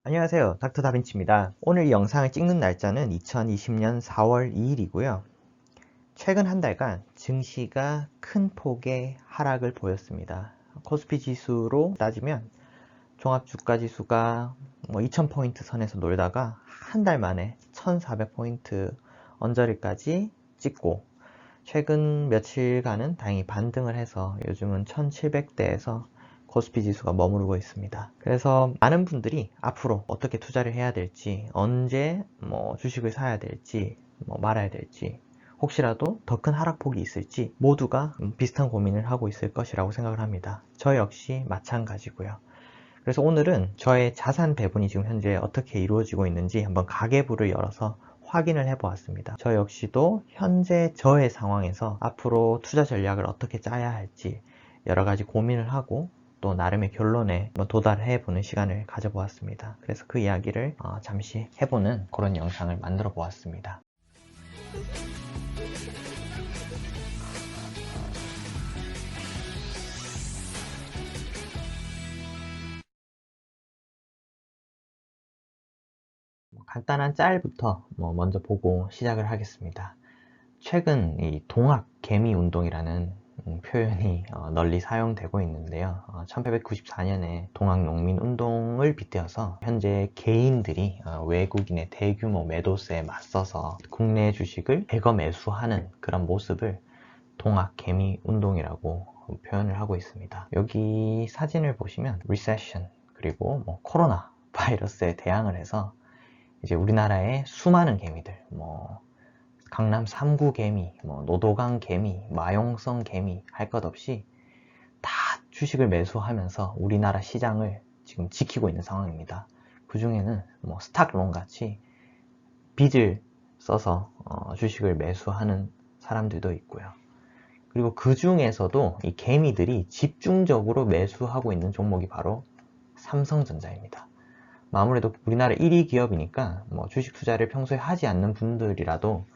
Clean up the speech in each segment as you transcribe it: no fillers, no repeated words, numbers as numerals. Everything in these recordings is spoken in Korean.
안녕하세요. 닥터 다빈치입니다. 오늘 이 영상을 찍는 날짜는 2020년 4월 2일이고요. 최근 한 달간 증시가 큰 폭의 하락을 보였습니다. 코스피 지수로 따지면 종합주가지수가 2000포인트 선에서 놀다가 한 달 만에 1400포인트 언저리까지 찍고 최근 며칠간은 다행히 반등을 해서 요즘은 1700대에서 코스피 지수가 머무르고 있습니다. 그래서 많은 분들이 앞으로 어떻게 투자를 해야 될지, 언제 주식을 사야 될지, 말아야 될지, 혹시라도 더 큰 하락폭이 있을지 모두가 비슷한 고민을 하고 있을 것이라고 생각을 합니다. 저 역시 마찬가지고요. 그래서 오늘은 저의 자산 배분이 지금 현재 어떻게 이루어지고 있는지 한번 가계부를 열어서 확인을 해 보았습니다. 저 역시도 현재 저의 상황에서 앞으로 투자 전략을 어떻게 짜야 할지 여러 가지 고민을 하고 또 나름의 결론에 도달해 보는 시간을 가져 보았습니다. 그래서 그 이야기를 잠시 해보는 그런 영상을 만들어 보았습니다. 간단한 짤부터 먼저 보고 시작을 하겠습니다. 최근 이 동학 개미 운동이라는 표현이 널리 사용되고 있는데요. 1894년에 동학 농민 운동을 빗대어서 현재 개인들이 외국인의 대규모 매도세에 맞서서 국내 주식을 대거 매수하는 그런 모습을 동학 개미 운동이라고 표현을 하고 있습니다. 여기 사진을 보시면 리세션 그리고 코로나 바이러스에 대항을 해서 이제 우리나라의 수많은 개미들 강남 3구 개미, 노도강 개미, 마용성 개미 할 것 없이 다 주식을 매수하면서 우리나라 시장을 지금 지키고 있는 상황입니다. 그 중에는 스탁론 같이 빚을 써서 주식을 매수하는 사람들도 있고요. 그리고 그 중에서도 이 개미들이 집중적으로 매수하고 있는 종목이 바로 삼성전자입니다. 아무래도 우리나라 1위 기업이니까 주식 투자를 평소에 하지 않는 분들이라도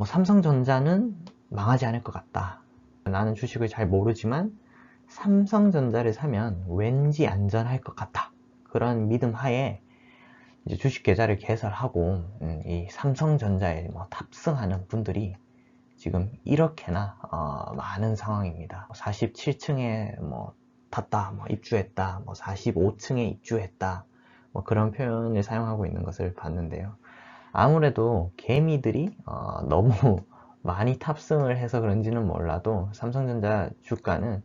삼성전자는 망하지 않을 것 같다. 나는 주식을 잘 모르지만 삼성전자를 사면 왠지 안전할 것 같아. 그런 믿음 하에 이제 주식 계좌를 개설하고 이 삼성전자에 탑승하는 분들이 지금 이렇게나 많은 상황입니다. 47층에 탔다, 입주했다, 45층에 입주했다, 그런 표현을 사용하고 있는 것을 봤는데요. 아무래도 개미들이 너무 많이 탑승을 해서 그런지는 몰라도 삼성전자 주가는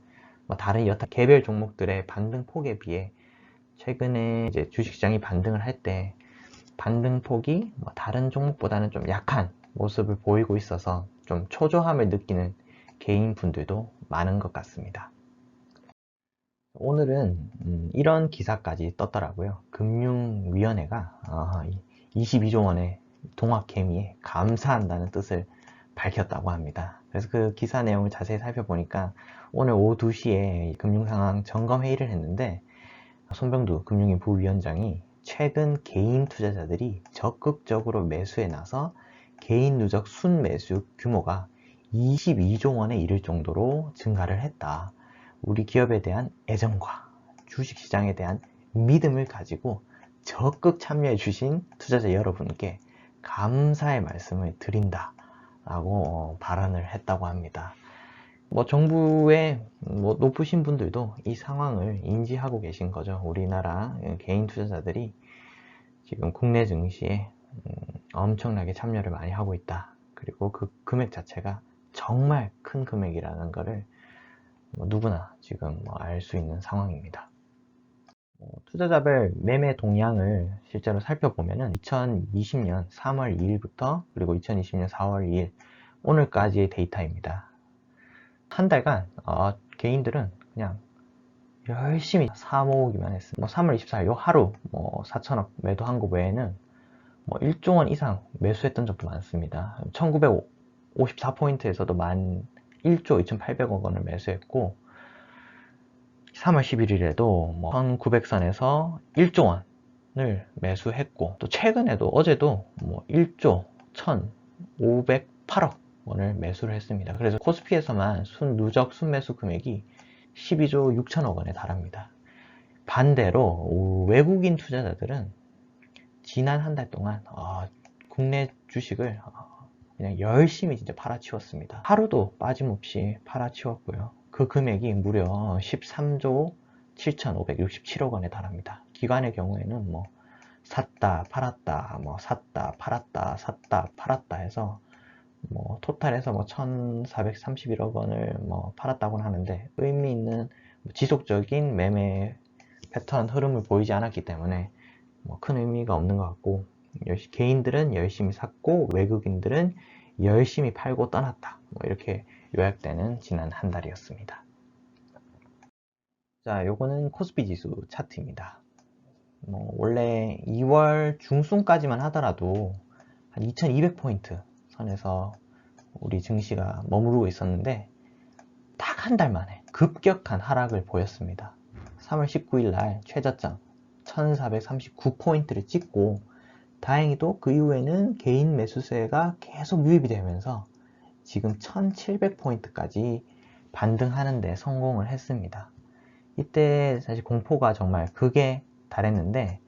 다른 여타 개별 종목들의 반등 폭에 비해 최근에 이제 주식시장이 반등을 할 때 반등 폭이 다른 종목보다는 좀 약한 모습을 보이고 있어서 좀 초조함을 느끼는 개인분들도 많은 것 같습니다. 오늘은 이런 기사까지 떴더라고요. 금융위원회가 22조 원의 동학개미에 감사한다는 뜻을 밝혔다고 합니다. 그래서 그 기사 내용을 자세히 살펴보니까 오늘 오후 2시에 금융상황 점검회의를 했는데 손병두 금융위 부위원장이 최근 개인 투자자들이 적극적으로 매수에 나서 개인 누적 순매수 규모가 22조 원에 이를 정도로 증가를 했다. 우리 기업에 대한 애정과 주식시장에 대한 믿음을 가지고 적극 참여해 주신 투자자 여러분께 감사의 말씀을 드린다 라고 발언을 했다고 합니다. 정부의 높으신 분들도 이 상황을 인지하고 계신 거죠. 우리나라 개인 투자자들이 지금 국내 증시에 엄청나게 참여를 많이 하고 있다. 그리고 그 금액 자체가 정말 큰 금액이라는 것을 누구나 지금 알 수 있는 상황입니다. 투자자별 매매 동향을 실제로 살펴보면은 2020년 3월 2일부터 그리고 2020년 4월 2일 오늘까지의 데이터입니다. 한 달간 개인들은 그냥 열심히 사 모으기만 했어요. 3월 24일 요 하루 4천억 매도한 거 외에는 1조 원 이상 매수했던 적도 많습니다. 1954포인트에서도 1조 2,800억 원을 매수했고 3월 11일에도 1900선에서 1조 원을 매수했고 또 최근에도 어제도 1조 1,508억 원을 매수를 했습니다. 그래서 코스피에서만 누적 순매수 금액이 12조 6천억 원에 달합니다. 반대로 외국인 투자자들은 지난 한 달 동안 국내 주식을 그냥 열심히 진짜 팔아치웠습니다. 하루도 빠짐없이 팔아치웠고요. 그 금액이 무려 13조 7,567억 원에 달합니다. 기관의 경우에는 뭐 샀다 팔았다 뭐 샀다 팔았다 샀다 팔았다 해서 뭐 토탈해서 뭐 1,431억 원을 뭐 팔았다고는 하는데 의미 있는 지속적인 매매 패턴 흐름을 보이지 않았기 때문에 뭐 큰 의미가 없는 것 같고, 개인들은 열심히 샀고 외국인들은 열심히 팔고 떠났다, 뭐 이렇게 요약되는 지난 한 달이었습니다. 자, 요거는 코스피 지수 차트입니다. 뭐 원래 2월 중순까지만 하더라도 한 2200포인트 선에서 우리 증시가 머무르고 있었는데 딱 한 달 만에 급격한 하락을 보였습니다. 3월 19일 날 최저점 1439포인트를 찍고, 다행히도 그 이후에는 개인 매수세가 계속 유입이 되면서 지금 1700포인트까지 반등하는 데 성공을 했습니다. 이때 사실 공포가 정말 극에 달했는데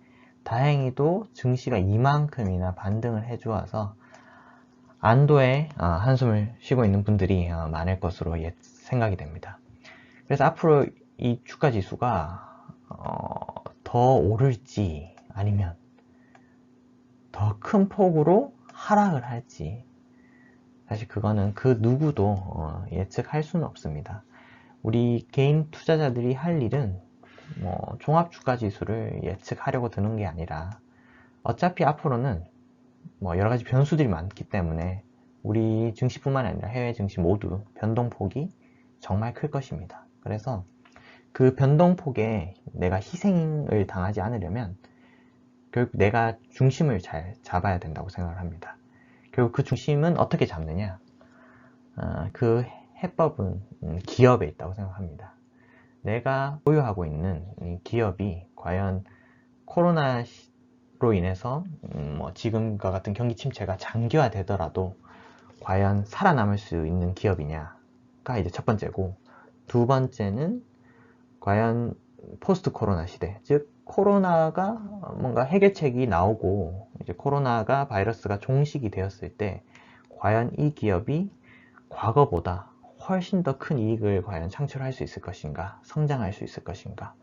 다행히도 증시가 이만큼이나 반등을 해주어서 안도의 한숨을 쉬고 있는 분들이 많을 것으로 생각이 됩니다. 그래서 앞으로 이 주가 지수가 더 오를지 아니면 더 큰 폭으로 하락을 할지, 사실 그거는 그 누구도 예측할 수는 없습니다. 우리 개인 투자자들이 할 일은 뭐 종합주가지수를 예측하려고 드는 게 아니라 어차피 앞으로는 뭐 여러 가지 변수들이 많기 때문에 우리 증시뿐만 아니라 해외 증시 모두 변동폭이 정말 클 것입니다. 그래서 그 변동폭에 내가 희생을 당하지 않으려면 결국 내가 중심을 잘 잡아야 된다고 생각을 합니다. 결국 그 중심은 어떻게 잡느냐? 그 해법은 기업에 있다고 생각합니다. 내가 보유하고 있는 기업이 과연 코로나로 인해서 뭐 지금과 같은 경기 침체가 장기화되더라도 과연 살아남을 수 있는 기업이냐가 이제 첫 번째고, 두 번째는 과연 포스트 코로나 시대, 즉 코로나가 뭔가 해결책이 나오고 이제 코로나가 바이러스가 종식이 되었을 때 과연 이 기업이 과거보다 훨씬 더 큰 이익을 과연 창출할 수 있을 것인가, 성장할 수 있을 것인가,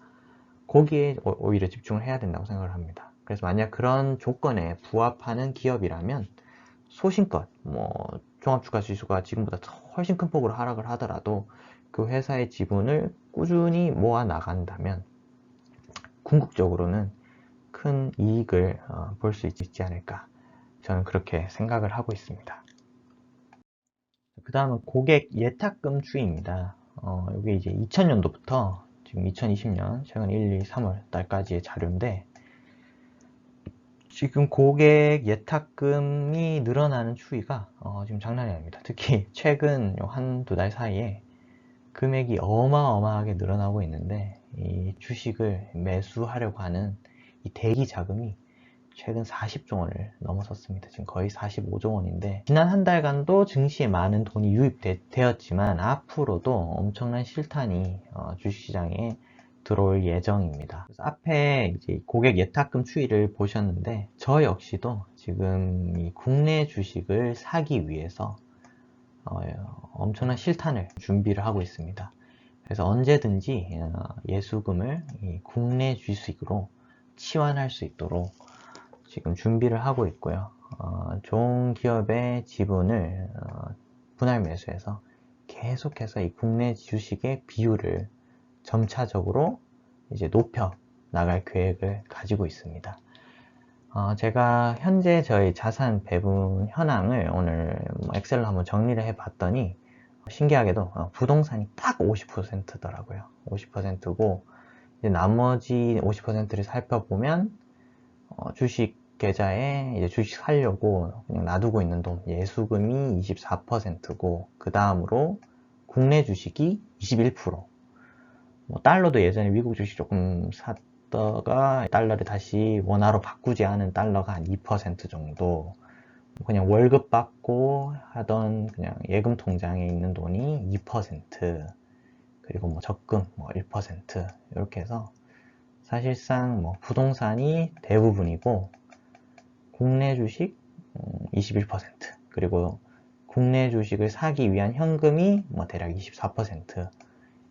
거기에 오히려 집중을 해야 된다고 생각을 합니다. 그래서 만약 그런 조건에 부합하는 기업이라면 소신껏 뭐 종합주가지수가 지금보다 훨씬 큰 폭으로 하락을 하더라도 그 회사의 지분을 꾸준히 모아 나간다면 궁극적으로는 큰 이익을 볼 수 있지 않을까, 저는 그렇게 생각을 하고 있습니다. 그 다음은 고객 예탁금 추이입니다. 이게 이제 2000년도부터 지금 2020년 최근 1, 2, 3월 달까지의 자료인데, 지금 고객 예탁금이 늘어나는 추이가 지금 장난이 아닙니다. 특히 최근 한두 달 사이에 금액이 어마어마하게 늘어나고 있는데, 이 주식을 매수하려고 하는 이 대기 자금이 최근 40조 원을 넘어섰습니다. 지금 거의 45조 원인데, 지난 한 달간도 증시에 많은 돈이 유입되었지만 앞으로도 엄청난 실탄이 주식시장에 들어올 예정입니다. 그래서 앞에 이제 고객 예탁금 추이를 보셨는데, 저 역시도 지금 이 국내 주식을 사기 위해서 엄청난 실탄을 준비를 하고 있습니다. 그래서 언제든지 예수금을 국내 주식으로 치환할 수 있도록 지금 준비를 하고 있고요. 좋은 기업의 지분을 분할 매수해서 계속해서 이 국내 주식의 비율을 점차적으로 이제 높여 나갈 계획을 가지고 있습니다. 제가 현재 저희 자산 배분 현황을 오늘 엑셀로 한번 정리를 해 봤더니 신기하게도 부동산이 딱 50%더라고요. 50%고 나머지 50%를 살펴보면 주식 계좌에 이제 주식 살려고 그냥 놔두고 있는 돈, 예수금이 24%고, 그 다음으로 국내 주식이 21%. 뭐 달러도 예전에 미국 주식 조금 샀다가 달러를 다시 원화로 바꾸지 않은 달러가 한 2% 정도, 그냥 월급 받고 하던 그냥 예금 통장에 있는 돈이 2%, 그리고 뭐 적금 뭐 1%, 이렇게 해서 사실상 뭐 부동산이 대부분이고 국내 주식 21%, 그리고 국내 주식을 사기 위한 현금이 뭐 대략 24%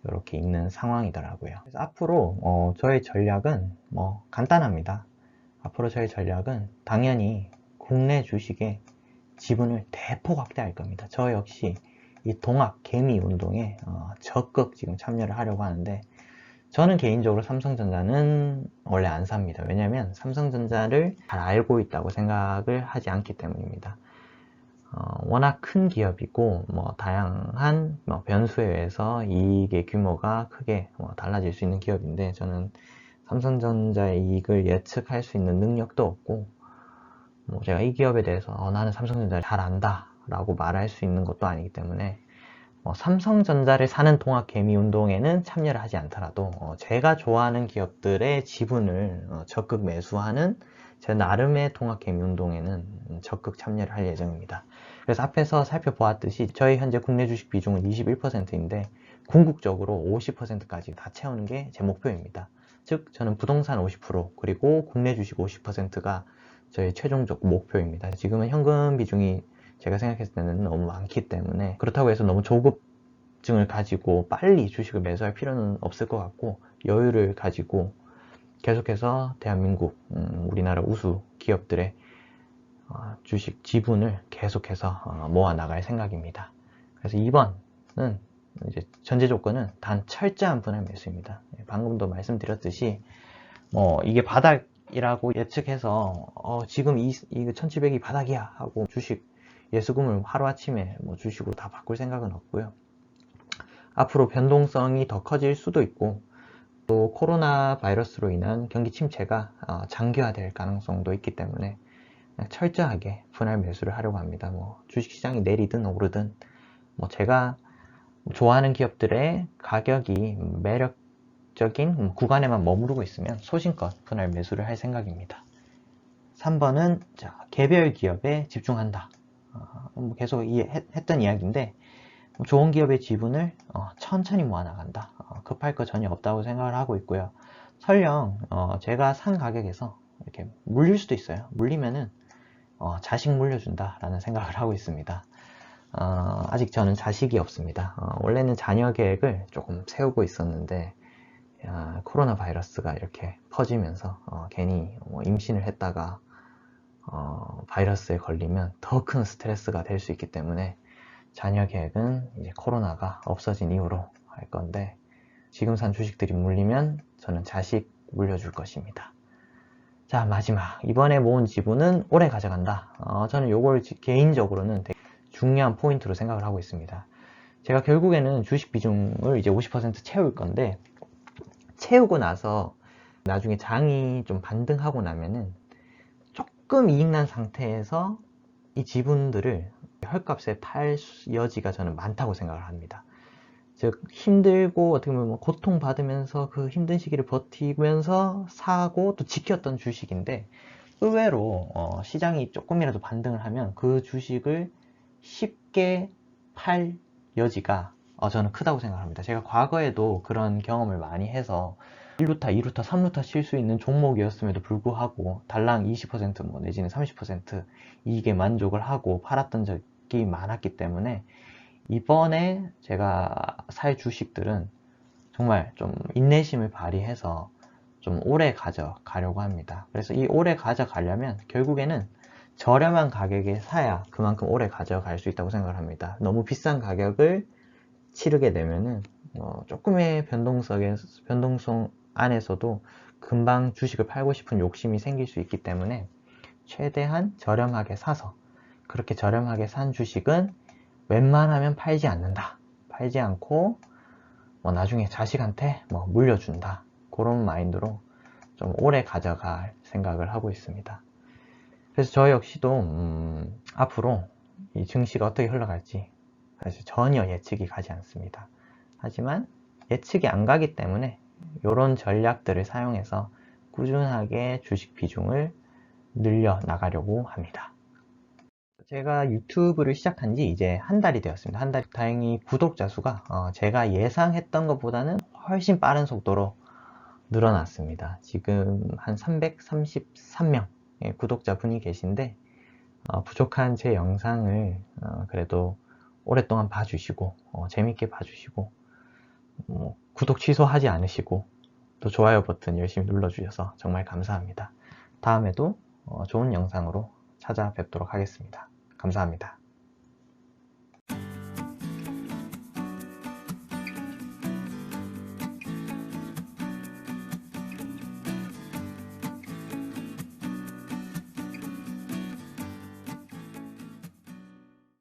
이렇게 있는 상황이더라고요. 그래서 앞으로 저의 전략은 뭐 간단합니다. 앞으로 저의 전략은 당연히 국내 주식에 지분을 대폭 확대할 겁니다. 저 역시 이 동학 개미 운동에 적극 지금 참여를 하려고 하는데, 저는 개인적으로 삼성전자는 원래 안 삽니다. 왜냐하면 삼성전자를 잘 알고 있다고 생각을 하지 않기 때문입니다. 워낙 큰 기업이고 뭐 다양한 변수에 의해서 이익의 규모가 크게 달라질 수 있는 기업인데, 저는 삼성전자의 이익을 예측할 수 있는 능력도 없고, 뭐 제가 이 기업에 대해서 나는 삼성전자를 잘 안다 라고 말할 수 있는 것도 아니기 때문에 삼성전자를 사는 동학개미운동에는 참여를 하지 않더라도 제가 좋아하는 기업들의 지분을 적극 매수하는 제 나름의 동학개미운동에는 적극 참여를 할 예정입니다. 그래서 앞에서 살펴보았듯이 저희 현재 국내 주식 비중은 21%인데 궁극적으로 50%까지 다 채우는 게 제 목표입니다. 즉 저는 부동산 50% 그리고 국내 주식 50%가 저의 최종적 목표입니다. 지금은 현금 비중이 제가 생각했을 때는 너무 많기 때문에, 그렇다고 해서 너무 조급증을 가지고 빨리 주식을 매수할 필요는 없을 것 같고, 여유를 가지고 계속해서 대한민국 우리나라 우수 기업들의 주식 지분을 계속해서 모아 나갈 생각입니다. 그래서 2번은 이제 전제 조건은 단 철저한 분할 매수입니다. 방금도 말씀드렸듯이 이게 바닥이라고 예측해서 지금 이 1700이 바닥이야 하고 주식 예수금을 하루아침에 주식으로 다 바꿀 생각은 없고요. 앞으로 변동성이 더 커질 수도 있고, 또 코로나 바이러스로 인한 경기 침체가 장기화될 가능성도 있기 때문에 철저하게 분할 매수를 하려고 합니다. 주식시장이 내리든 오르든 제가 좋아하는 기업들의 가격이 매력적인 구간에만 머무르고 있으면 소신껏 분할 매수를 할 생각입니다. 3번은 개별 기업에 집중한다. 계속 했던 이야기인데, 좋은 기업의 지분을 천천히 모아나간다. 급할 거 전혀 없다고 생각을 하고 있고요. 설령 제가 산 가격에서 이렇게 물릴 수도 있어요. 물리면은 자식 물려준다 라는 생각을 하고 있습니다. 아직 저는 자식이 없습니다. 원래는 자녀 계획을 조금 세우고 있었는데 코로나 바이러스가 이렇게 퍼지면서 괜히 임신을 했다가 바이러스에 걸리면 더 큰 스트레스가 될 수 있기 때문에 자녀 계획은 이제 코로나가 없어진 이후로 할 건데, 지금 산 주식들이 물리면 저는 자식 물려줄 것입니다. 자, 마지막, 이번에 모은 지분은 오래 가져간다. 저는 이걸 개인적으로는 되게 중요한 포인트로 생각을 하고 있습니다. 제가 결국에는 주식 비중을 이제 50% 채울 건데, 채우고 나서 나중에 장이 좀 반등하고 나면은 조금 이익 난 상태에서 이 지분들을 헐값에 팔 여지가 저는 많다고 생각을 합니다. 즉 힘들고 어떻게 보면 고통받으면서 그 힘든 시기를 버티면서 사고 또 지켰던 주식인데, 의외로 시장이 조금이라도 반등을 하면 그 주식을 쉽게 팔 여지가 저는 크다고 생각합니다. 제가 과거에도 그런 경험을 많이 해서 1루타, 2루타, 3루타 칠 수 있는 종목이었음에도 불구하고 달랑 20% 내지는 30% 이익에 만족을 하고 팔았던 적이 많았기 때문에, 이번에 제가 살 주식들은 정말 좀 인내심을 발휘해서 좀 오래 가져가려고 합니다. 그래서 이 오래 가져가려면 결국에는 저렴한 가격에 사야 그만큼 오래 가져갈 수 있다고 생각을 합니다. 너무 비싼 가격을 치르게 되면은 조금의 변동성 안에서도 금방 주식을 팔고 싶은 욕심이 생길 수 있기 때문에 최대한 저렴하게 사서, 그렇게 저렴하게 산 주식은 웬만하면 팔지 않는다. 팔지 않고 나중에 자식한테 물려준다. 그런 마인드로 좀 오래 가져갈 생각을 하고 있습니다. 그래서 저 역시도 앞으로 이 증시가 어떻게 흘러갈지 사실 전혀 예측이 가지 않습니다. 하지만 예측이 안 가기 때문에 이런 전략들을 사용해서 꾸준하게 주식 비중을 늘려 나가려고 합니다. 제가 유튜브를 시작한 지 이제 한 달이 되었습니다. 한 달. 다행히 구독자 수가 제가 예상했던 것보다는 훨씬 빠른 속도로 늘어났습니다. 지금 한 333명의 구독자분이 계신데 부족한 제 영상을 그래도 오랫동안 봐주시고 재밌게 봐주시고 구독 취소하지 않으시고 또 좋아요 버튼 열심히 눌러주셔서 정말 감사합니다. 다음에도 좋은 영상으로 찾아뵙도록 하겠습니다. 감사합니다.